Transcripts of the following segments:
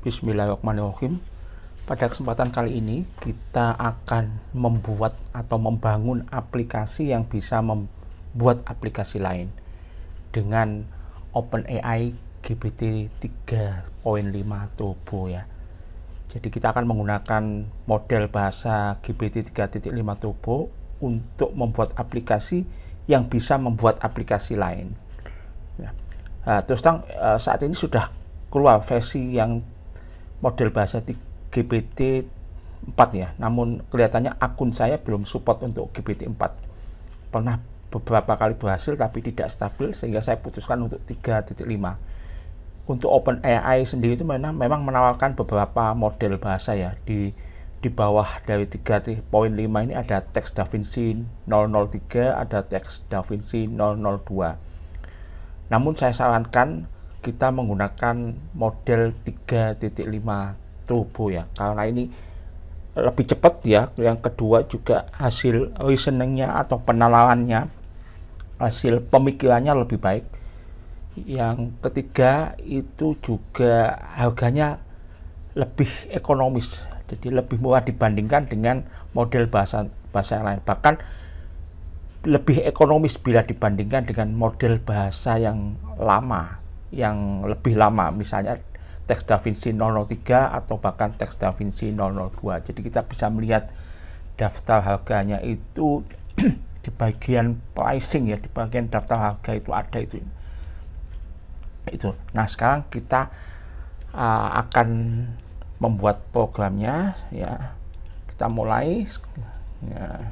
Bismillahirrahmanirrahim. Pada kesempatan kali ini kita akan membuat atau membangun aplikasi yang bisa membuat aplikasi lain dengan OpenAI GPT 3.5 Turbo ya. Jadi kita akan menggunakan model bahasa GPT 3.5 Turbo untuk membuat aplikasi yang bisa membuat aplikasi lain. Ya. Terus terang saat ini sudah keluar versi yang model bahasa GPT 4 ya, namun kelihatannya akun saya belum support untuk GPT 4. Pernah beberapa kali berhasil tapi tidak stabil, sehingga saya putuskan untuk 3.5. Untuk OpenAI sendiri itu memang menawarkan beberapa model bahasa ya. Di bawah dari 3.5 ini ada Text DaVinci 003, ada Text DaVinci 002. Namun saya sarankan kita menggunakan model 3.5 Turbo ya, karena ini lebih cepat ya. Yang kedua juga hasil reasoningnya atau penalarannya, hasil pemikirannya lebih baik. Yang ketiga itu juga harganya lebih ekonomis, jadi lebih murah dibandingkan dengan model bahasa yang lain, bahkan lebih ekonomis bila dibandingkan dengan model bahasa yang lama, yang lebih lama, misalnya Text DaVinci 003 atau bahkan Text DaVinci 002. Jadi kita bisa melihat daftar harganya itu di bagian pricing ya, di bagian daftar harga itu ada itu. Nah sekarang kita akan membuat programnya ya. Kita mulai ya.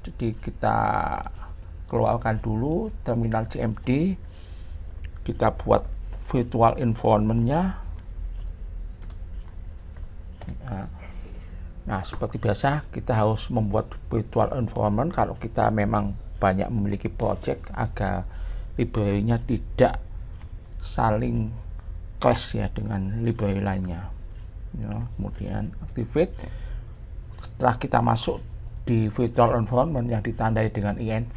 Jadi kita keluarkan dulu terminal CMD, kita buat virtual environment-nya. Nah seperti biasa kita harus membuat virtual environment kalau kita memang banyak memiliki project, agar library-nya tidak saling clash ya dengan library lainnya ya. Kemudian activate. Setelah kita masuk di virtual environment yang ditandai dengan env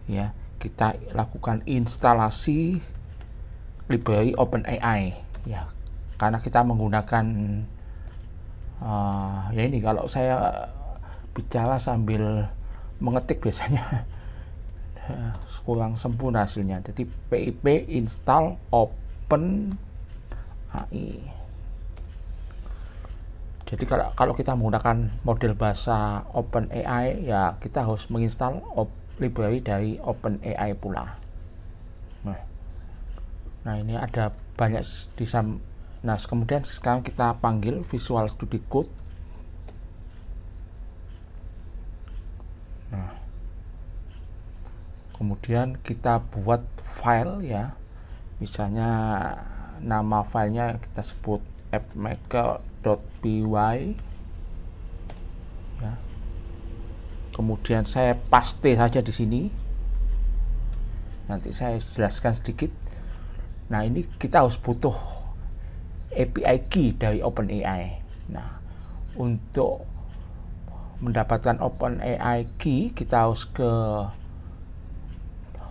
ya, kita lakukan instalasi library OpenAI ya, karena kita menggunakan ya ini, kalau saya bicara sambil mengetik biasanya kurang sempurna hasilnya. Jadi pip install OpenAI. Jadi kalau kita menggunakan model bahasa OpenAI ya, kita harus menginstal library dari OpenAI pula. Nah ini ada banyak nah kemudian sekarang kita panggil Visual Studio Code. Nah kemudian kita buat file ya, misalnya nama filenya kita sebut appmaker.py ya. Kemudian saya paste saja di sini, nanti saya jelaskan sedikit. Nah ini kita harus butuh API key dari OpenAI. Nah untuk mendapatkan OpenAI key kita harus ke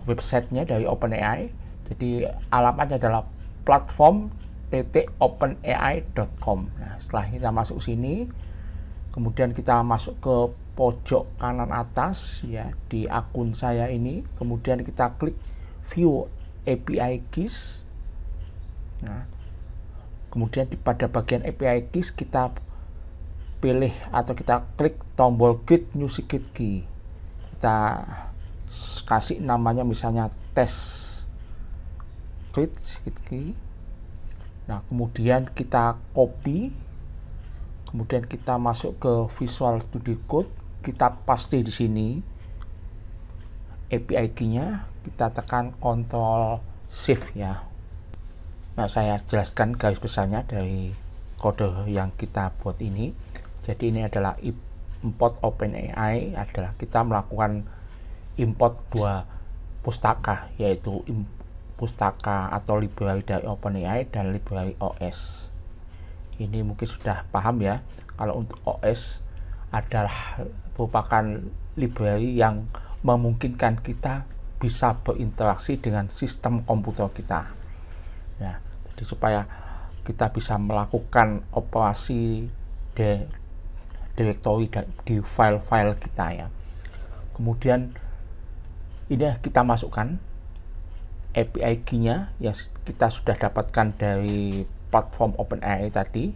websitenya dari OpenAI. Jadi alamatnya adalah platform.openai.com. Nah setelah kita masuk sini, kemudian kita masuk ke pojok kanan atas ya, di akun saya ini, kemudian kita klik view API keys. Nah kemudian pada bagian API keys kita pilih atau kita klik tombol get new secret key. Kita kasih namanya misalnya test secret key. Nah kemudian kita copy, kemudian kita masuk ke Visual Studio Code, kita paste di sini API key-nya, kita tekan Ctrl Shift ya. Nah saya jelaskan garis besarnya dari kode yang kita buat ini. Jadi ini adalah import OpenAI, adalah kita melakukan import dua pustaka, yaitu pustaka atau library dari OpenAI dan library OS. Ini mungkin sudah paham ya, kalau untuk OS adalah merupakan library yang memungkinkan kita bisa berinteraksi dengan sistem komputer kita ya. Jadi supaya kita bisa melakukan operasi directory di file-file kita ya. Kemudian ini kita masukkan API key-nya yang kita sudah dapatkan dari platform OpenAI tadi.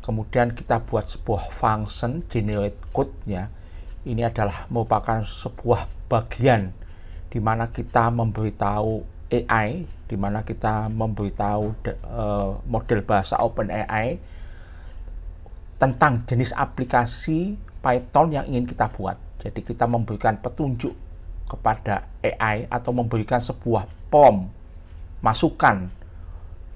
Kemudian kita buat sebuah function generate code ya. Ini adalah merupakan sebuah bagian di mana kita memberitahu AI, di mana kita memberitahu model bahasa OpenAI tentang jenis aplikasi Python yang ingin kita buat. Jadi kita memberikan petunjuk kepada AI atau memberikan sebuah prompt, masukan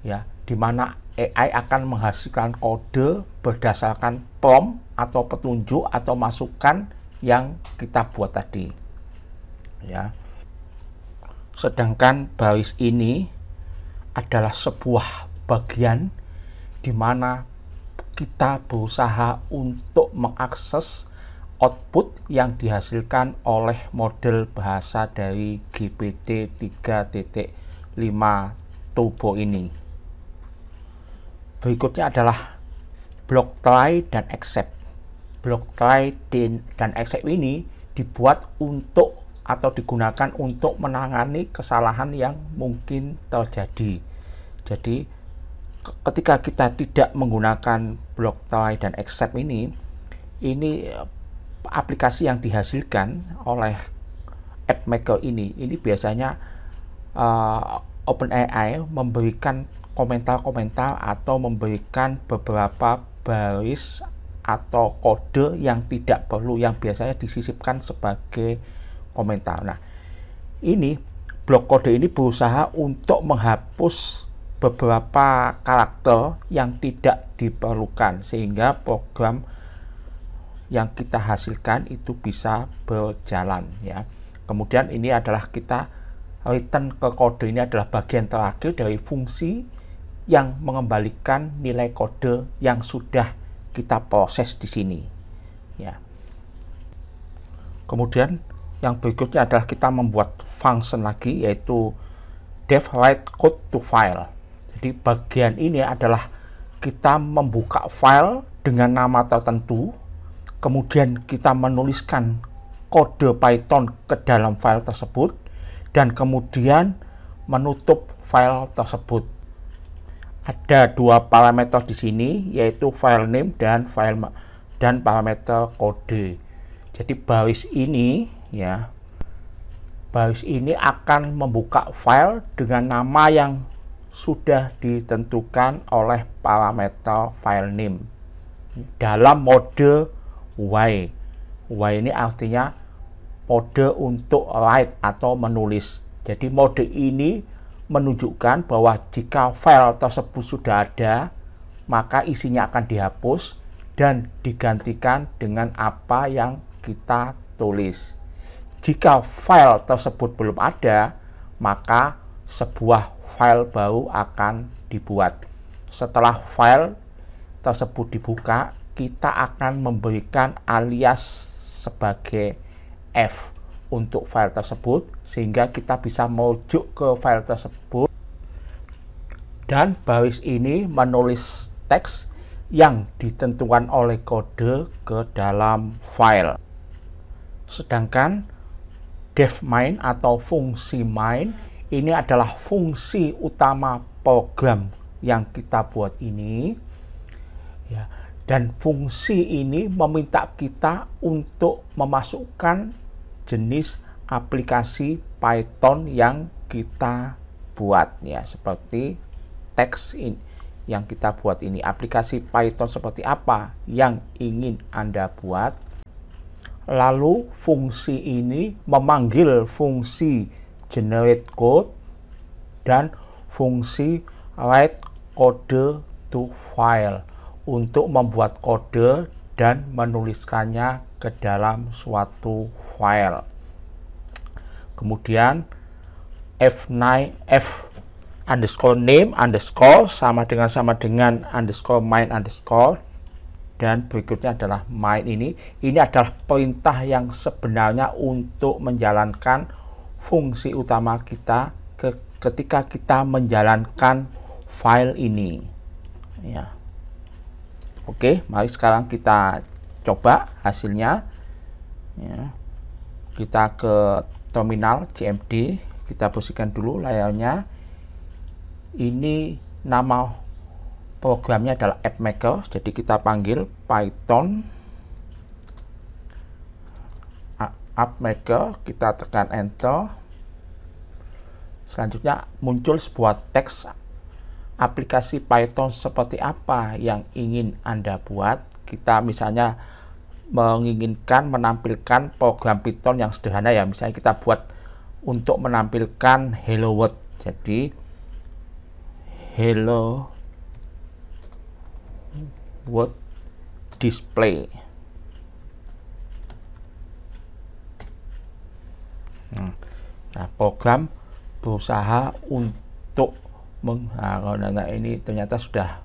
ya, di mana AI akan menghasilkan kode berdasarkan prompt atau petunjuk atau masukan yang kita buat tadi ya. Sedangkan baris ini adalah sebuah bagian di mana kita berusaha untuk mengakses output yang dihasilkan oleh model bahasa dari GPT 3.5 Turbo ini. Berikutnya adalah block try dan accept. Block try dan accept ini dibuat untuk atau digunakan untuk menangani kesalahan yang mungkin terjadi. Jadi ketika kita tidak menggunakan block try dan accept ini aplikasi yang dihasilkan oleh app maker ini biasanya OpenAI memberikan komentar-komentar atau memberikan beberapa baris atau kode yang tidak perlu, yang biasanya disisipkan sebagai komentar. Nah, ini blok kode ini berusaha untuk menghapus beberapa karakter yang tidak diperlukan sehingga program yang kita hasilkan itu bisa berjalan ya. Kemudian ini adalah kita return ke kode, ini adalah bagian terakhir dari fungsi yang mengembalikan nilai kode yang sudah kita proses di sini ya. Kemudian yang berikutnya adalah kita membuat function lagi, yaitu def write code to file. Jadi bagian ini adalah kita membuka file dengan nama tertentu, kemudian kita menuliskan kode Python ke dalam file tersebut, dan kemudian menutup file tersebut. Ada dua parameter di sini, yaitu file name dan parameter kode. Jadi baris ini ya, baris ini akan membuka file dengan nama yang sudah ditentukan oleh parameter file name dalam mode Y. Y ini artinya mode untuk write atau menulis. Jadi mode ini menunjukkan bahwa jika file tersebut sudah ada, maka isinya akan dihapus dan digantikan dengan apa yang kita tulis. Jika file tersebut belum ada, maka sebuah file baru akan dibuat. Setelah file tersebut dibuka, kita akan memberikan alias sebagai F untuk file tersebut, sehingga kita bisa merujuk ke file tersebut, dan baris ini menulis teks yang ditentukan oleh kode ke dalam file. Sedangkan def main atau fungsi main ini adalah fungsi utama program yang kita buat ini ya. Dan fungsi ini meminta kita untuk memasukkan jenis aplikasi Python yang kita buat ya, seperti teks yang kita buat ini. Aplikasi Python seperti apa yang ingin Anda buat? Lalu fungsi ini memanggil fungsi generate code dan fungsi write code to file untuk membuat kode dan menuliskannya ke dalam suatu file. Kemudian F9 F underscore name underscore sama dengan underscore main underscore, dan berikutnya adalah main. Ini adalah perintah yang sebenarnya untuk menjalankan fungsi utama kita ketika kita menjalankan file ini ya. Oke, mari sekarang kita coba hasilnya ya. Kita ke terminal CMD, kita bersihkan dulu layarnya. Ini nama programnya adalah AppMaker, jadi kita panggil Python AppMaker, kita tekan enter. Selanjutnya muncul sebuah teks aplikasi Python seperti apa yang ingin Anda buat. Kita misalnya menginginkan menampilkan program Python yang sederhana ya, misalnya kita buat untuk menampilkan Hello World. Jadi Hello World display. Nah, program berusaha untuk ini ternyata sudah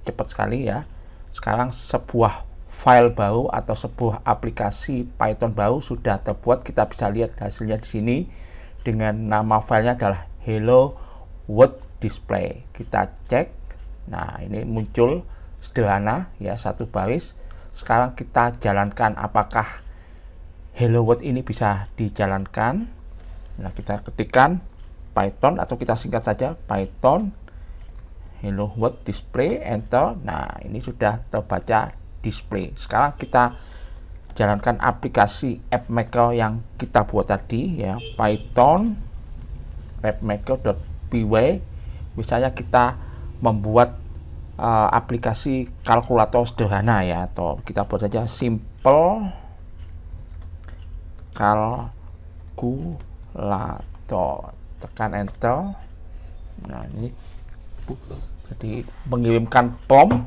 cepat sekali ya. Sekarang sebuah file baru atau sebuah aplikasi Python baru sudah terbuat. Kita bisa lihat hasilnya di sini dengan nama filenya adalah Hello World display. Kita cek. Nah, ini muncul sederhana ya, satu baris. Sekarang kita jalankan apakah Hello World ini bisa dijalankan. Nah, kita ketikkan Python atau kita singkat saja Python Hello World display, enter. Nah, ini sudah terbaca display. Sekarang kita jalankan aplikasi AppMaker yang kita buat tadi ya, Python appmaker.py. Misalnya kita membuat aplikasi kalkulator sederhana ya, atau kita buat saja simple kalkulator, tekan enter. Nah, ini jadi mengirimkan prompt.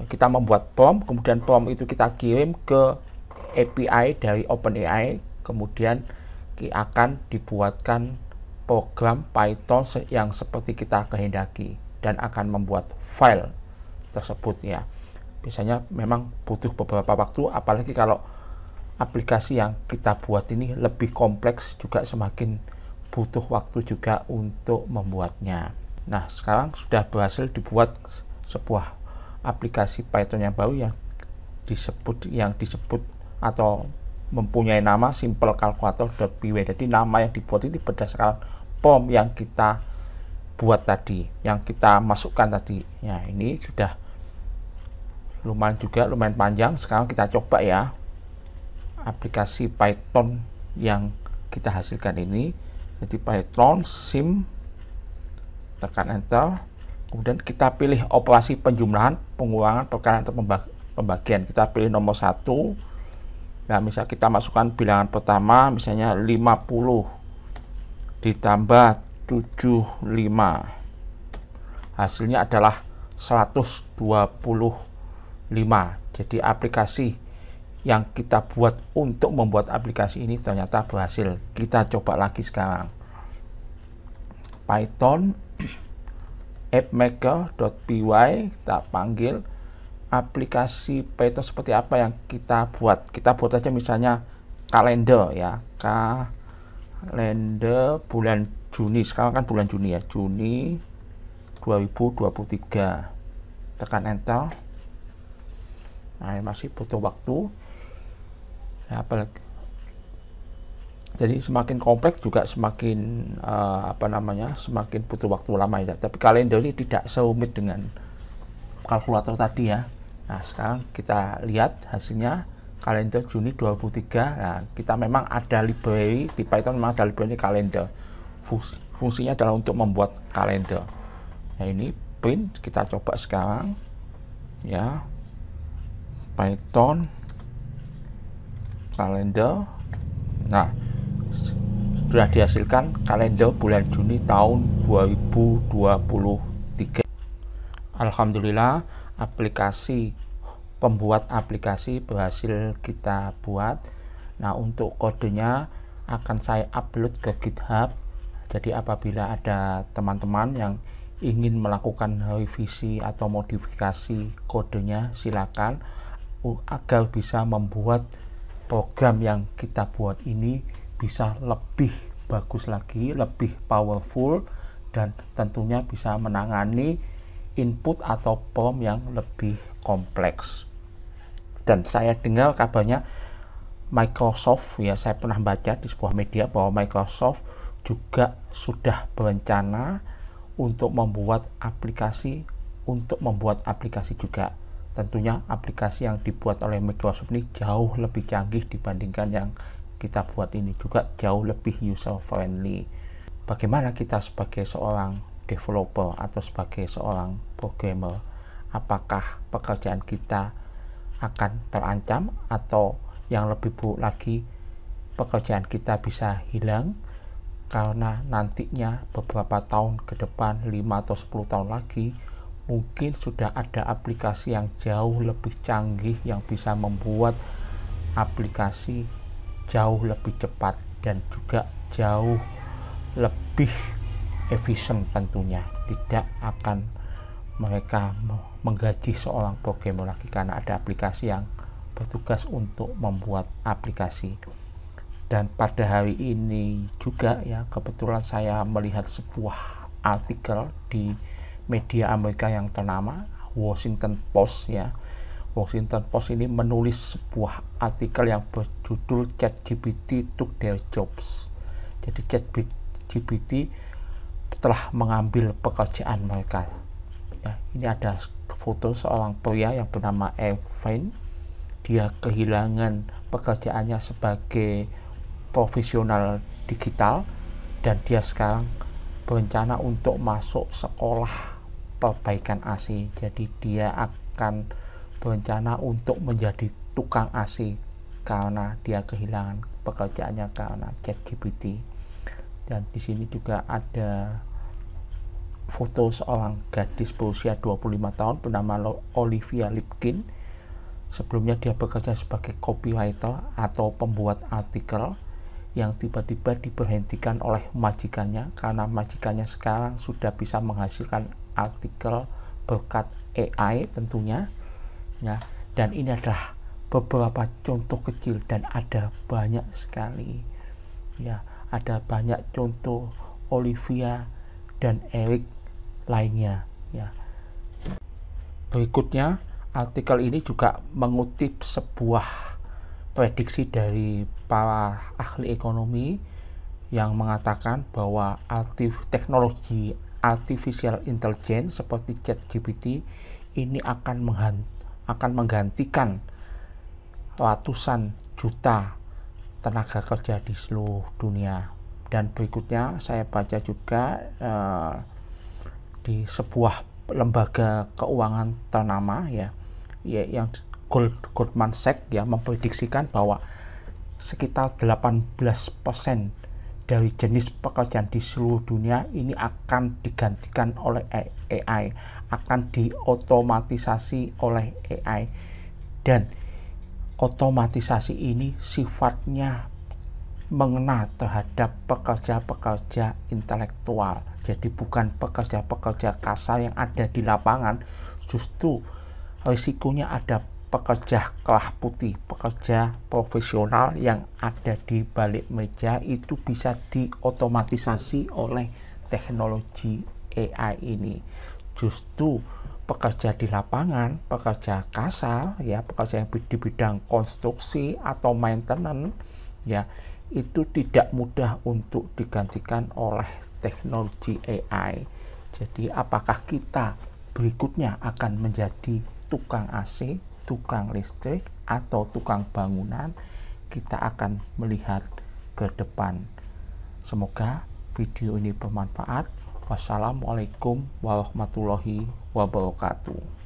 Kita membuat prompt, kemudian prompt itu kita kirim ke API dari OpenAI, kemudian akan dibuatkan program Python yang seperti kita kehendaki dan akan membuat file tersebut ya. Biasanya memang butuh beberapa waktu, apalagi kalau aplikasi yang kita buat ini lebih kompleks, juga semakin butuh waktu juga untuk membuatnya. Nah, sekarang sudah berhasil dibuat sebuah aplikasi Python yang baru yang disebut atau mempunyai nama simple calculator.py. Jadi nama yang dibuat ini berdasarkan prompt yang kita buat tadi, yang kita masukkan tadi. Ya, ini sudah lumayan panjang. Sekarang kita coba ya aplikasi Python yang kita hasilkan ini. Jadi Python sim, tekan enter. Kemudian kita pilih operasi penjumlahan, pengurangan, perkalian atau pembagian. Kita pilih nomor 1. Nah, misal kita masukkan bilangan pertama, misalnya 50 ditambah 75. Hasilnya adalah 125. Jadi aplikasi yang kita buat untuk membuat aplikasi ini ternyata berhasil. Kita coba lagi sekarang. Python appmaker.py, kita panggil aplikasi Python seperti apa yang kita buat. Kita buat aja misalnya kalender ya, kalender bulan Juni. Sekarang kan bulan Juni ya, Juni 2023. Tekan enter. Nah, masih butuh waktu. Nah, apalagi jadi semakin kompleks juga semakin semakin butuh waktu lama ya. Tapi kalender ini tidak serumit dengan kalkulator tadi ya. Nah, sekarang kita lihat hasilnya kalender Juni 2023. Nah, kita memang ada library di Python, memang ada library kalender. Fungsinya adalah untuk membuat kalender. Nah, ini print, kita coba sekarang ya, Python kalender. Nah, sudah dihasilkan kalender bulan Juni tahun 2023. Alhamdulillah, pembuat aplikasi berhasil kita buat. Nah, untuk kodenya akan saya upload ke GitHub. Jadi apabila ada teman-teman yang ingin melakukan revisi atau modifikasi kodenya, silakan, agar bisa membuat program yang kita buat ini bisa lebih bagus lagi, lebih powerful, dan tentunya bisa menangani input atau prompt yang lebih kompleks. Dan saya dengar kabarnya Microsoft, ya saya pernah baca di sebuah media bahwa Microsoft juga sudah berencana untuk membuat aplikasi juga. Tentunya aplikasi yang dibuat oleh Microsoft ini jauh lebih canggih dibandingkan yang kita buat ini, juga jauh lebih user friendly. Bagaimana kita sebagai seorang developer atau sebagai seorang programmer, apakah pekerjaan kita akan terancam, atau yang lebih buruk lagi, pekerjaan kita bisa hilang karena nantinya beberapa tahun ke depan, 5 atau 10 tahun lagi, mungkin sudah ada aplikasi yang jauh lebih canggih yang bisa membuat aplikasi jauh lebih cepat dan juga jauh lebih efisien. Tentunya tidak akan mereka menggaji seorang programmer lagi karena ada aplikasi yang bertugas untuk membuat aplikasi. Dan pada hari ini juga ya, kebetulan saya melihat sebuah artikel di media Amerika yang ternama, Washington Post ya. Washington Post ini menulis sebuah artikel yang berjudul ChatGPT Took Their Jobs. Jadi ChatGPT telah mengambil pekerjaan mereka. Ya, ini ada foto seorang pria yang bernama Irvine. Dia kehilangan pekerjaannya sebagai profesional digital dan dia sekarang berencana untuk masuk sekolah perbaikan AC. Jadi dia akan berencana untuk menjadi tukang AC karena dia kehilangan pekerjaannya karena ChatGPT. Dan di sini juga ada foto seorang gadis berusia 25 tahun bernama Olivia Lipkin. Sebelumnya dia bekerja sebagai copywriter atau pembuat artikel yang tiba-tiba diberhentikan oleh majikannya karena majikannya sekarang sudah bisa menghasilkan artikel berkat AI tentunya ya. Dan ini adalah beberapa contoh kecil dan ada banyak sekali ya, ada banyak contoh Olivia dan Eric lainnya ya. Berikutnya, artikel ini juga mengutip sebuah prediksi dari para ahli ekonomi yang mengatakan bahwa teknologi artificial intelligence seperti ChatGPT ini akan menggantikan ratusan juta tenaga kerja di seluruh dunia. Dan berikutnya saya baca juga di sebuah lembaga keuangan ternama ya yang Goldman Sachs ya memprediksikan bahwa sekitar 18% dari jenis pekerjaan di seluruh dunia ini akan digantikan oleh AI, akan diotomatisasi oleh AI. Dan otomatisasi ini sifatnya mengena terhadap pekerja-pekerja intelektual. Jadi bukan pekerja-pekerja kasar yang ada di lapangan, justru risikonya ada pekerja kelas putih, pekerja profesional yang ada di balik meja itu bisa diotomatisasi oleh teknologi AI ini. Justru pekerja di lapangan, pekerja kasar ya, pekerja yang di bidang konstruksi atau maintenance ya, itu tidak mudah untuk digantikan oleh teknologi AI. Jadi apakah kita berikutnya akan menjadi tukang AC, tukang listrik, atau tukang bangunan? Kita akan melihat ke depan. Semoga video ini bermanfaat. Wassalamualaikum warahmatullahi wabarakatuh.